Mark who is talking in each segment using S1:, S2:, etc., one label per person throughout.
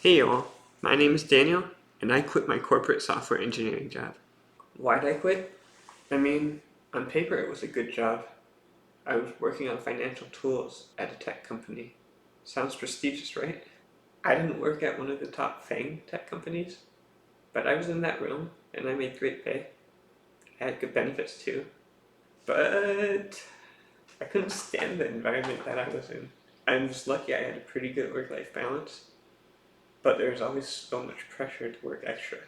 S1: Hey y'all, my name is Daniel, and I quit my corporate software engineering job. Why'd I quit? I mean, on paper it was a good job. I was working on financial tools at a tech company. Sounds prestigious, right? I didn't work at one of the top FANG tech companies, but I was in that realm, and I made great pay. I had good benefits too. But I couldn't stand the environment that I was in. I was lucky I had a pretty good work-life balance, but there was always so much pressure to work extra.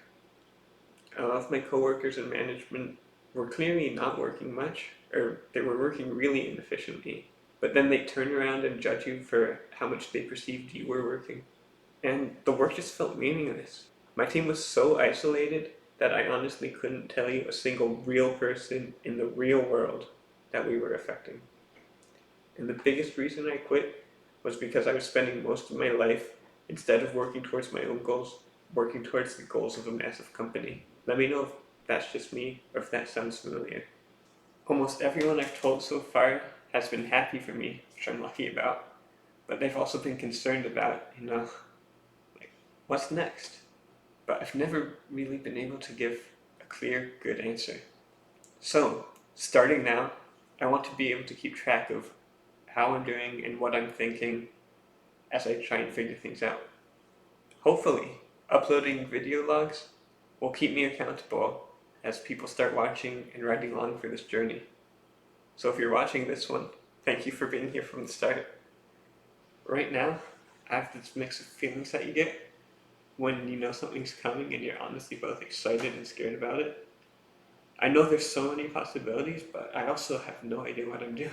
S1: A lot of my coworkers in management were clearly not working much, or they were working really inefficiently. But then they turn around and judge you for how much they perceived you were working. And the work just felt meaningless. My team was so isolated that I honestly couldn't tell you a single real person in the real world that we were affecting. And the biggest reason I quit was because I was spending most of my life, instead of working towards my own goals, working towards the goals of a massive company. Let me know if that's just me or if that sounds familiar. Almost everyone I've told so far has been happy for me, which I'm lucky about, but they've also been concerned about, like, what's next? But I've never really been able to give a clear, good answer. So, starting now, I want to be able to keep track of how I'm doing and what I'm thinking as I try and figure things out. Hopefully, uploading video logs will keep me accountable as people start watching and riding along for this journey. So if you're watching this one, thank you for being here from the start. Right now, I have this mix of feelings that you get when you know something's coming and you're honestly both excited and scared about it. I know there's so many possibilities, but I also have no idea what I'm doing.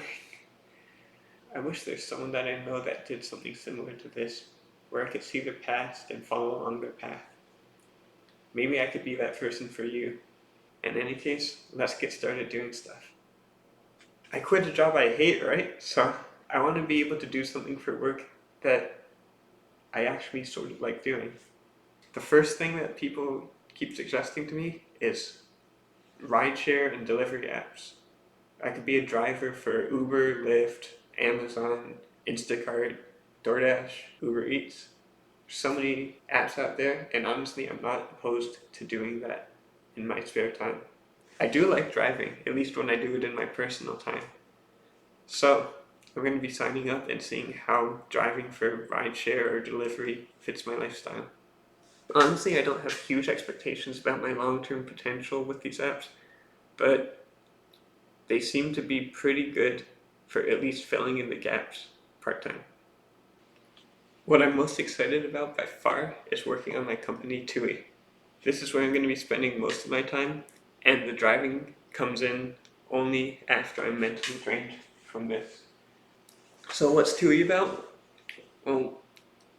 S1: I wish there's someone that I know that did something similar to this, where I could see their past and follow along their path. Maybe I could be that person for you. In any case, let's get started doing stuff. I quit a job I hate, right? So I want to be able to do something for work that I actually sort of like doing. The first thing that people keep suggesting to me is rideshare and delivery apps. I could be a driver for Uber, Lyft, Amazon, Instacart, DoorDash, Uber Eats. There's so many apps out there, and honestly, I'm not opposed to doing that in my spare time. I do like driving, at least when I do it in my personal time. So, I'm going to be signing up and seeing how driving for rideshare or delivery fits my lifestyle. Honestly, I don't have huge expectations about my long-term potential with these apps, but they seem to be pretty good for at least filling in the gaps part-time. What I'm most excited about by far is working on my company Tewwie. This is where I'm going to be spending most of my time, and the driving comes in only after I'm mentally drained from this. So what's Tewwie about? Well,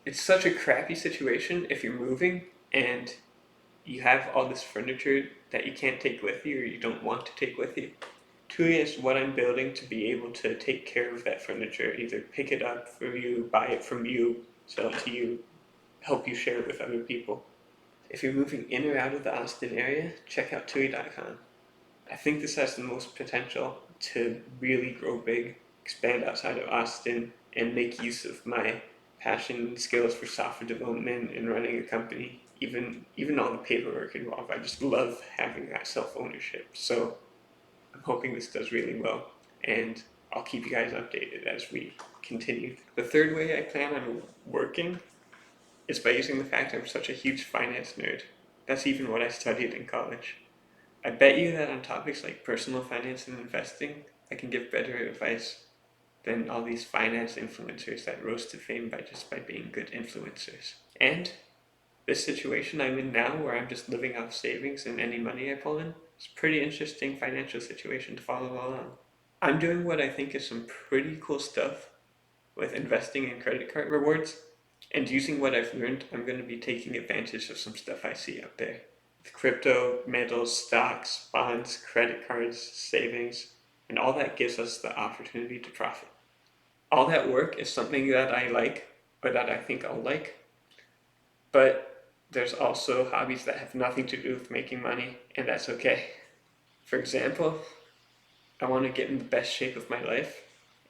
S1: it's such a crappy situation if you're moving and you have all this furniture that you can't take with you or you don't want to take with you. Tui is what I'm building to be able to take care of that furniture, either pick it up for you, buy it from you, sell it to you, help you share it with other people. If you're moving in or out of the Austin area, check out Tui.com. I think this has the most potential to really grow big, expand outside of Austin, and make use of my passion and skills for software development and running a company. Even all the paperwork involved, I just love having that self-ownership. So I'm hoping this does really well, and I'll keep you guys updated as we continue. The third way I plan on working is by using the fact I'm such a huge finance nerd. That's even what I studied in college. I bet you that on topics like personal finance and investing, I can give better advice than all these finance influencers that rose to fame by being good influencers. And this situation I'm in now, where I'm just living off savings and any money I pull in, is a pretty interesting financial situation to follow along. I'm doing what I think is some pretty cool stuff with investing in credit card rewards, and using what I've learned, I'm going to be taking advantage of some stuff I see out there. With crypto, metals, stocks, bonds, credit cards, savings, and all that gives us the opportunity to profit. All that work is something that I like, or that I think I'll like, but there's also hobbies that have nothing to do with making money, and that's okay. For example, I want to get in the best shape of my life,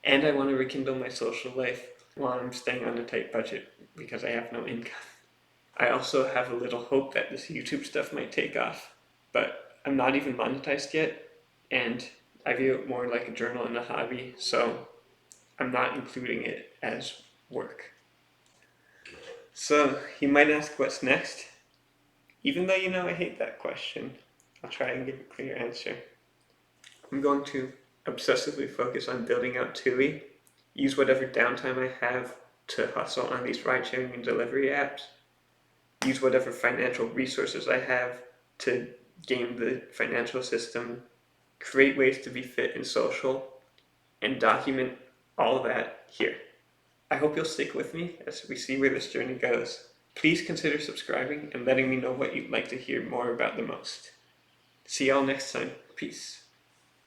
S1: and I want to rekindle my social life while I'm staying on a tight budget because I have no income. I also have a little hope that this YouTube stuff might take off, but I'm not even monetized yet, and I view it more like a journal and a hobby, so I'm not including it as work. So you might ask what's next? Even though you know I hate that question, I'll try and give a clear answer. I'm going to obsessively focus on building out Tewwie, use whatever downtime I have to hustle on these ride sharing and delivery apps, use whatever financial resources I have to game the financial system, create ways to be fit and social, and document all of that here. I hope you'll stick with me as we see where this journey goes. Please consider subscribing and letting me know what you'd like to hear more about the most. See y'all next time. Peace.